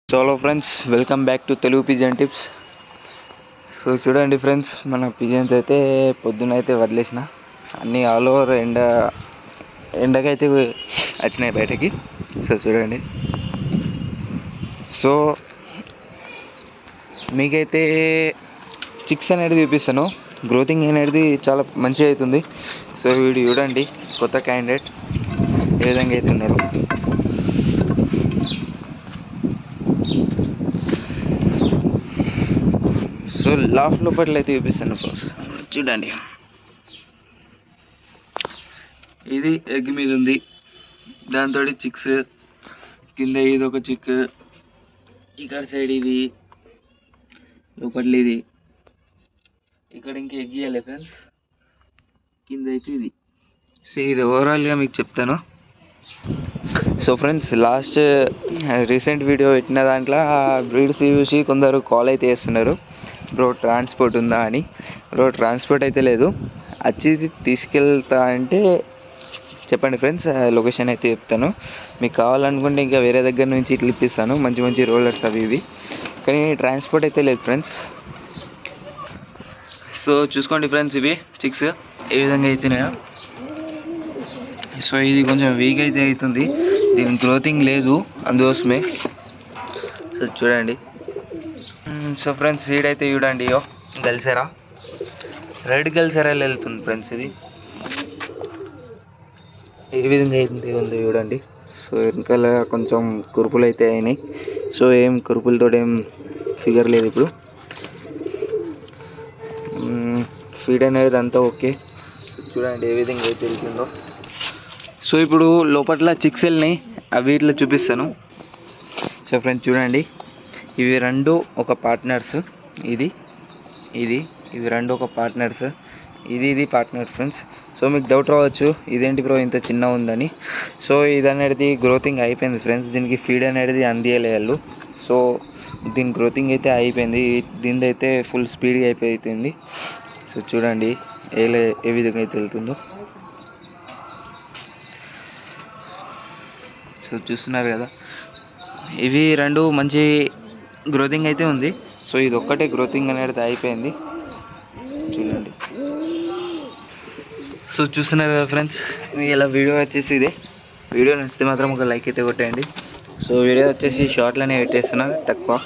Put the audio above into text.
So hello friends, welcome back to Telugu pigeon tips. So చూడండి friends, మన pigeons అయితే పొద్దున్న అయితే వదిలేసిన అన్నీ ఆల్ ఓవర్ ఎండకైతే వచ్చినాయి బయటకి. సో చూడండి, సో మీకైతే చిక్స్ అనేది చూపిస్తాను. గ్రోతింగ్ అనేది చాలా మంచిగా అవుతుంది. సో వీడు చూడండి, కొత్త క్యాండిడేట్ ఏ విధంగా అయితే ఉన్నాడు. సో లాఫ్ట్ లోపల అయితే చూపిస్తాను ఫ్రెండ్స్, చూడండి. ఇది ఎగ్ మీద ఉంది, దాంతో చిక్స్ కింద ఇది ఒక చిక్, ఇక్కడ సైడ్ ఇది లోపల, ఇది ఇక్కడ ఇంకా ఎగ్ ఇవ్వాలి ఫ్రెండ్స్, కింద అయితే ఇది. సో ఇది ఓవరాల్గా మీకు చెప్తాను. So friends, last recent video పెట్టిన దాంట్లో బ్రీడ్స్ చూసి కొందరు కాల్ అయితే చేస్తున్నారు, బ్రో ట్రాన్స్పోర్ట్ ఉందా అని. బ్రో ట్రాన్స్పోర్ట్ అయితే లేదు, వచ్చి తీసుకెళ్తా అంటే చెప్పండి ఫ్రెండ్స్, లొకేషన్ అయితే చెప్తాను. మీకు కావాలనుకుంటే ఇంకా వేరే దగ్గర నుంచి ఇట్లా ఇప్పిస్తాను, మంచి మంచి రోలర్స్ అవి ఇవి, కానీ ట్రాన్స్పోర్ట్ అయితే లేదు ఫ్రెండ్స్. సో చూసుకోండి ఫ్రెండ్స్, ఇవి చిక్స్ ఏ విధంగా అవుతున్నాయో. సో ఇది కొంచెం వీక్ అయితే అవుతుంది, దీని గ్రోతింగ్ లేదు, అందుకోసమే. సో చూడండి. సో ఫ్రెండ్స్, సీడ్ అయితే చూడండి, గల్సెరా, రెడ్ గల్సెరాలో వెళ్తుంది ఫ్రెండ్స్. ఇది ఏ విధంగా అవుతుంది ఉంది చూడండి. సో వెనకాల కొంచెం కురుపులు అయితే అయినాయి. సో ఏం కురుపులతో ఏం ఫిగర్ లేదు ఇప్పుడు. ఫీడ్ అనేది అంతా ఓకే. చూడండి ఏ విధంగా అయితే వెళ్తుందో. సో ఇప్పుడు లోపల చిక్స్ వెళ్ళినాయి, అవి ఇట్లా చూపిస్తాను. సో ఫ్రెండ్స్ చూడండి, ఇవి రెండు ఒక పార్ట్నర్స్, ఇది ఇది ఇవి రెండు ఒక పార్ట్నర్స్, ఇది పార్ట్నర్ ఫ్రెండ్స్. సో మీకు డౌట్ రావచ్చు, ఇదేంటి బ్రో ఇంత చిన్న ఉందని. సో ఇది అనేది గ్రోతింగ్ అయిపోయింది ఫ్రెండ్స్, దీనికి ఫీడ్ అనేది అందియలేదు. సో దీని గ్రోతింగ్ అయితే అయిపోయింది, దీని అయితే ఫుల్ స్పీడ్గా అయిపోతుంది. సో చూడండి ఏ విధంగా అయితే వెళ్తుందో. సో చూస్తున్నారు కదా, ఇవి రెండు మంచి గ్రోతింగ్ అయితే ఉంది. సో ఇది ఒక్కటే గ్రోతింగ్ అనేది అయిపోయింది, చూడండి. సో చూస్తున్నారు కదా ఫ్రెండ్స్, ఇలా వీడియో వచ్చేసి ఇదే. వీడియో నచ్చితే మాత్రం ఒక లైక్ అయితే కొట్టేయండి. సో వీడియో వచ్చేసి షార్ట్లోనే పెట్టేస్తున్నా, తక్కువ.